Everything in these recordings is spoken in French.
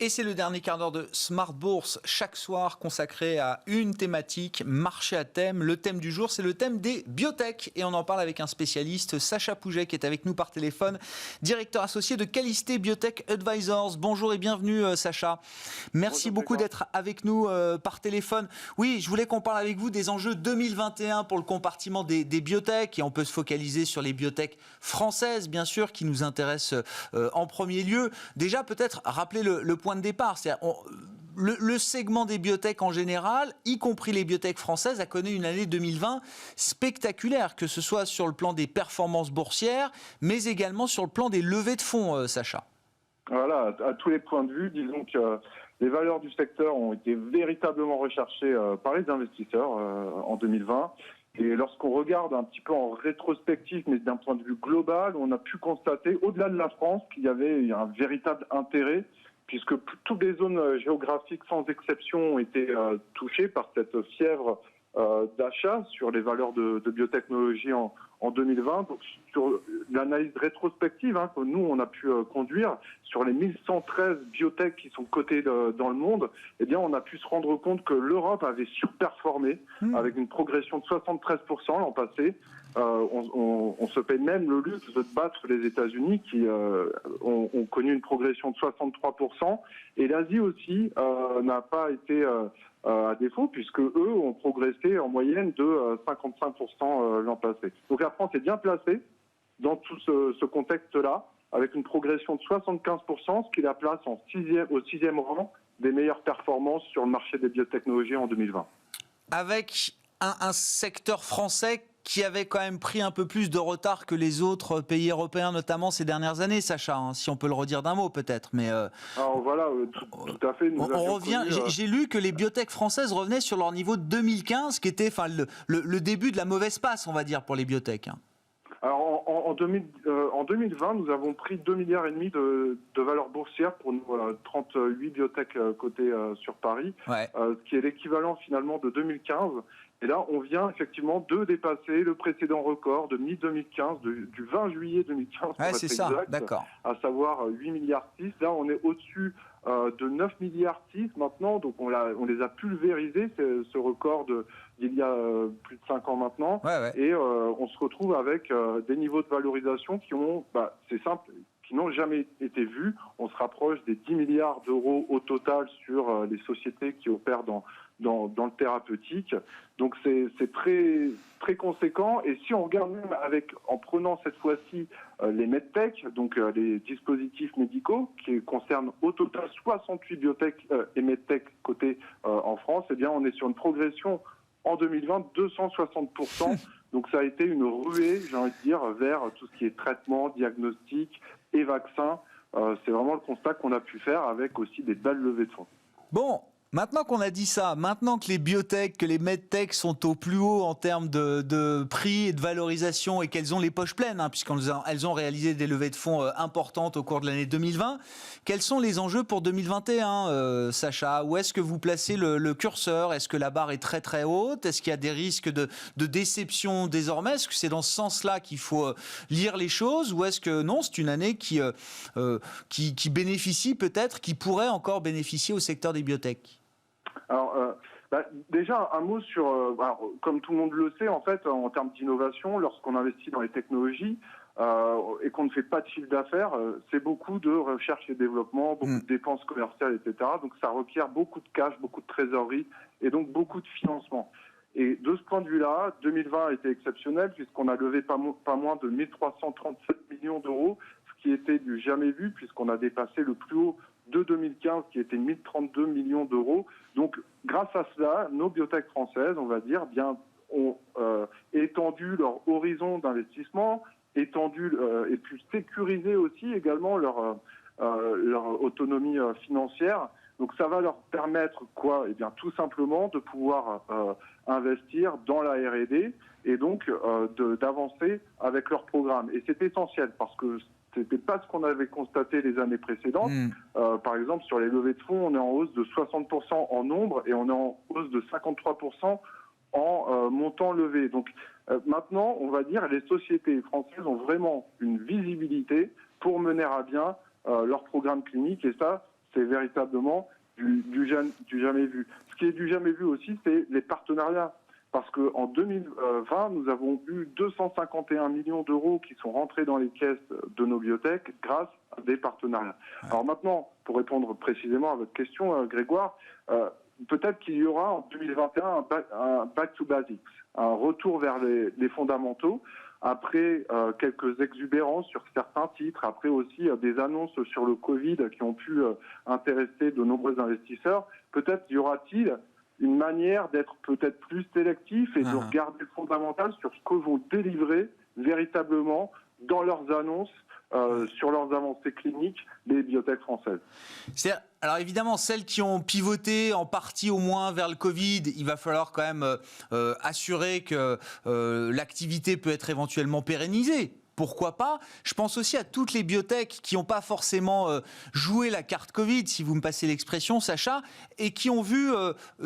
Et c'est le dernier quart d'heure de Smart Bourse, chaque soir consacré à une thématique, marché à thème. Le thème du jour, c'est le thème des biotech. Et on en parle avec un spécialiste, Sacha Pouget, qui est avec nous par téléphone, directeur associé de Qualisté Biotech Advisors. Bonjour et bienvenue, Sacha. Merci beaucoup d'être avec nous par téléphone. Oui, je voulais qu'on parle avec vous des enjeux 2021 pour le compartiment des biotech. Et on peut se focaliser sur les biotech françaises, bien sûr, qui nous intéressent en premier lieu. Déjà, peut-être rappeler le point de départ. C'est-à-dire, le segment des biotech en général, y compris les biotech françaises, a connu une année 2020 spectaculaire, que ce soit sur le plan des performances boursières, mais également sur le plan des levées de fonds, Sacha. Voilà, à tous les points de vue, disons que les valeurs du secteur ont été véritablement recherchées par les investisseurs en 2020. Et lorsqu'on regarde un petit peu en rétrospective, mais d'un point de vue global, on a pu constater, au-delà de la France, qu'il y avait un véritable intérêt, puisque toutes les zones géographiques, sans exception, ont été touchées par cette fièvre d'achat sur les valeurs de biotechnologie en 2020. Donc, sur l'analyse rétrospective que nous, on a pu conduire, sur les 1113 biotech qui sont cotées dans le monde, eh bien, on a pu se rendre compte que l'Europe avait surperformé avec une progression de 73% l'an passé. On se paye même le luxe de battre les États-Unis qui ont connu une progression de 63%. Et l'Asie aussi n'a pas été à défaut, puisque eux ont progressé en moyenne de 55% l'an passé. Donc la France est bien placée dans tout ce contexte-là, avec une progression de 75%, ce qui la place au sixième rang des meilleures performances sur le marché des biotechnologies en 2020. Avec un secteur français qui avait quand même pris un peu plus de retard que les autres pays européens, notamment ces dernières années, Sacha, si on peut le redire d'un mot peut-être. Mais alors voilà, tout à fait. On revient. J'ai lu que les biotech françaises revenaient sur leur niveau de 2015, qui était le début de la mauvaise passe, on va dire, pour les biotech. Alors en 2020, nous avons pris 2,5 milliards de valeur boursière pour nos 38 biotech cotées sur Paris, ouais. Ce qui est l'équivalent finalement de 2015. Et là, on vient effectivement de dépasser le précédent record de mi-2015, du 20 juillet 2015, ouais, c'est ça, exact, d'accord. à savoir 8 milliards 6. Là, on est au-dessus de 9 milliards 6 maintenant, donc on les a pulvérisés, ce record d'il y a plus de 5 ans maintenant. Ouais. Et on se retrouve avec des niveaux de valorisation qui ont, c'est simple, qui n'ont jamais été vus. On se rapproche des 10 milliards d'euros au total sur les sociétés qui opèrent dans le thérapeutique. Donc c'est très très conséquent. Et si on regarde même en prenant cette fois-ci les medtech, donc les dispositifs médicaux qui concernent au total 68 biotech et medtech cotés en France, eh bien on est sur une progression en 2020 de 260%. Donc ça a été une ruée, j'ai envie de dire, vers tout ce qui est traitement, diagnostic et vaccin. C'est vraiment le constat qu'on a pu faire avec aussi des belles levées de fonds. Bon. Maintenant qu'on a dit ça, maintenant que les biotech, que les medtech sont au plus haut en termes de prix et de valorisation et qu'elles ont les poches pleines, puisqu'elles ont réalisé des levées de fonds importantes au cours de l'année 2020, quels sont les enjeux pour 2021, Sacha ? Où est-ce que vous placez le curseur ? Est-ce que la barre est très très haute ? Est-ce qu'il y a des risques de déception désormais ? Est-ce que c'est dans ce sens-là qu'il faut lire les choses ? Ou est-ce que non, c'est une année qui bénéficie peut-être, qui pourrait encore bénéficier au secteur des biotech ? Alors, déjà, un mot sur, comme tout le monde le sait, en fait, en termes d'innovation, lorsqu'on investit dans les technologies et qu'on ne fait pas de chiffre d'affaires, c'est beaucoup de recherche et développement, beaucoup de dépenses commerciales, etc. Donc, ça requiert beaucoup de cash, beaucoup de trésorerie et donc beaucoup de financement. Et de ce point de vue-là, 2020 a été exceptionnel puisqu'on a levé pas moins de 1337 millions d'euros, ce qui était du jamais vu puisqu'on a dépassé le plus haut de 2015 qui était 1032 millions d'euros. Donc, grâce à cela, nos biotech françaises, on va dire, ont étendu leur horizon d'investissement, et puis sécurisé aussi également leur autonomie financière. Donc, ça va leur permettre quoi ? Eh bien, tout simplement de pouvoir investir dans la R&D et donc d'avancer avec leur programme. Et c'est essentiel parce que c'était pas ce qu'on avait constaté les années précédentes. Par exemple, sur les levées de fonds, on est en hausse de 60% en nombre et on est en hausse de 53% en montant levé. Donc maintenant, on va dire, les sociétés françaises ont vraiment une visibilité pour mener à bien leur programme clinique et ça, c'est véritablement du jamais vu. Ce qui est du jamais vu aussi, c'est les partenariats. Parce qu'en 2020, nous avons eu 251 millions d'euros qui sont rentrés dans les caisses de nos biotech grâce à des partenariats. Ouais. Alors maintenant, pour répondre précisément à votre question, Grégoire, peut-être qu'il y aura en 2021 un back to basics, un retour vers les fondamentaux, après quelques exubérances sur certains titres, après aussi des annonces sur le Covid qui ont pu intéresser de nombreux investisseurs. Peut-être y aura-t-il une manière d'être peut-être plus sélectif et de regarder le fondamental sur ce que vont délivrer véritablement dans leurs annonces, sur leurs avancées cliniques, les biotech françaises. Alors évidemment, celles qui ont pivoté en partie au moins vers le Covid, il va falloir quand même assurer que l'activité peut être éventuellement pérennisée. Pourquoi pas ? Je pense aussi à toutes les biotech qui n'ont pas forcément joué la carte Covid, si vous me passez l'expression, Sacha, et qui ont vu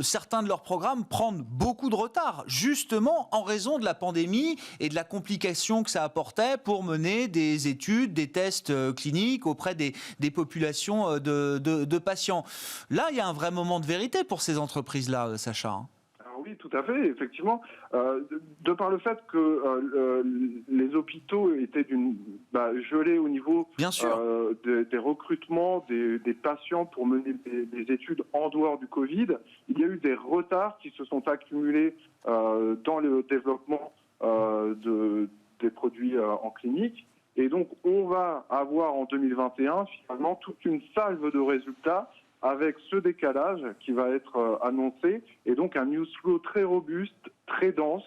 certains de leurs programmes prendre beaucoup de retard, justement en raison de la pandémie et de la complication que ça apportait pour mener des études, des tests cliniques auprès des populations de patients. Là, il y a un vrai moment de vérité pour ces entreprises-là, Sacha. Oui, tout à fait, effectivement. De par le fait que les hôpitaux étaient gelés au niveau des recrutements des patients pour mener des études en dehors du Covid, il y a eu des retards qui se sont accumulés dans le développement des produits en clinique. Et donc, on va avoir en 2021, finalement, toute une salve de résultats avec ce décalage qui va être annoncé, et donc un news flow très robuste, très dense,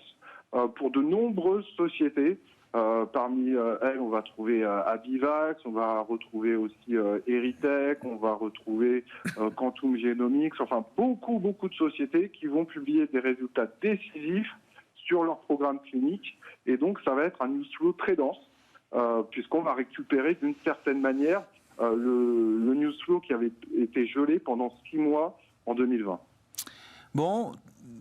pour de nombreuses sociétés. Parmi elles, on va trouver Abivax, on va retrouver aussi Erytech, on va retrouver Quantum Genomics, enfin beaucoup de sociétés qui vont publier des résultats décisifs sur leur programme clinique, et donc ça va être un news flow très dense, puisqu'on va récupérer d'une certaine manière le news flow qui avait été gelé pendant 6 mois en 2020. Bon,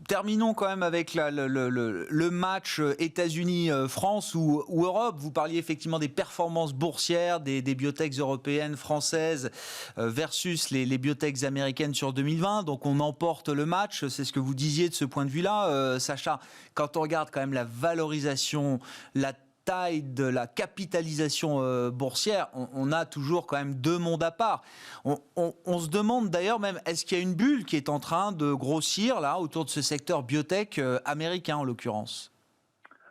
terminons quand même avec le match États-Unis-France ou Europe. Vous parliez effectivement des performances boursières des biotechs européennes, françaises versus les biotechs américaines sur 2020. Donc on emporte le match, c'est ce que vous disiez de ce point de vue-là, Sacha. Quand on regarde quand même la valorisation, la taille de la capitalisation boursière, on a toujours quand même deux mondes à part. On se demande d'ailleurs même, est-ce qu'il y a une bulle qui est en train de grossir là autour de ce secteur biotech américain en l'occurrence ?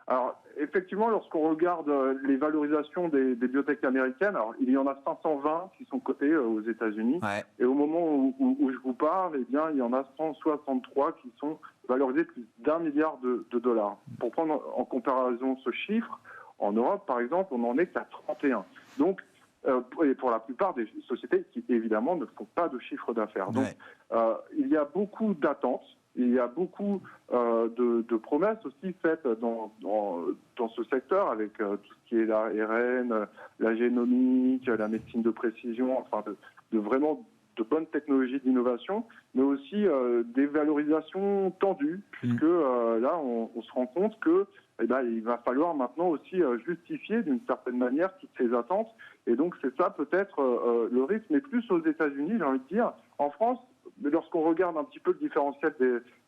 Alors effectivement, lorsqu'on regarde les valorisations des biotech américaines, alors il y en a 520 qui sont cotées aux États-Unis, et au moment où je vous parle, eh bien il y en a 163 qui sont valorisés plus d'1 milliard de dollars. Pour prendre en comparaison ce chiffre, en Europe, par exemple, on en est qu'à 31. Donc, et pour la plupart des sociétés qui, évidemment, ne font pas de chiffre d'affaires. Donc, il y a beaucoup d'attentes, il y a beaucoup de promesses aussi faites dans ce secteur, avec tout ce qui est l'ARN, la génomique, la médecine de précision, enfin, de vraiment de bonnes technologies d'innovation, mais aussi des valorisations tendues, puisque là, on se rend compte que il va falloir maintenant aussi justifier d'une certaine manière toutes ces attentes. Et donc, c'est ça peut-être le risque, mais plus aux États-Unis, j'ai envie de dire. En France, lorsqu'on regarde un petit peu le différentiel,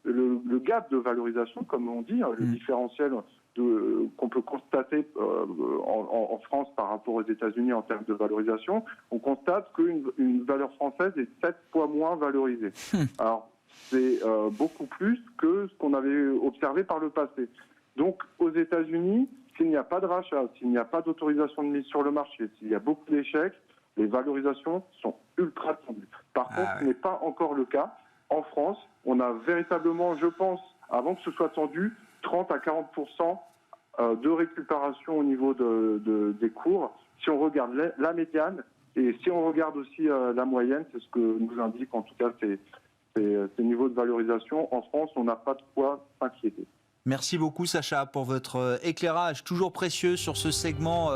le gap de valorisation, comme on dit, le différentiel qu'on peut constater en France par rapport aux États-Unis en termes de valorisation, on constate qu'une valeur française est 7 fois moins valorisée. Alors, c'est beaucoup plus que ce qu'on avait observé par le passé. Donc, aux États-Unis, s'il n'y a pas de rachat, s'il n'y a pas d'autorisation de mise sur le marché, s'il y a beaucoup d'échecs, les valorisations sont ultra tendues. Par contre, ce n'est pas encore le cas. En France, on a véritablement, je pense, avant que ce soit tendu, 30 à 40% de récupération au niveau des cours. Si on regarde la médiane et si on regarde aussi la moyenne, c'est ce que nous indique en tout cas ces niveaux de valorisation. En France, on n'a pas de quoi s'inquiéter. Merci beaucoup Sacha pour votre éclairage toujours précieux sur ce segment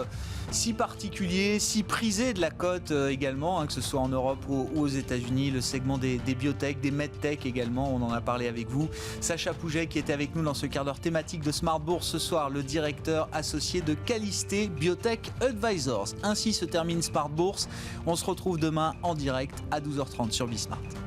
si particulier, si prisé de la cote également, que ce soit en Europe ou aux États-Unis, le segment des biotech, des medtech également, on en a parlé avec vous. Sacha Pouget qui était avec nous dans ce quart d'heure thématique de Smart Bourse ce soir, le directeur associé de Calisté Biotech Advisors. Ainsi se termine Smart Bourse. On se retrouve demain en direct à 12h30 sur Bismart.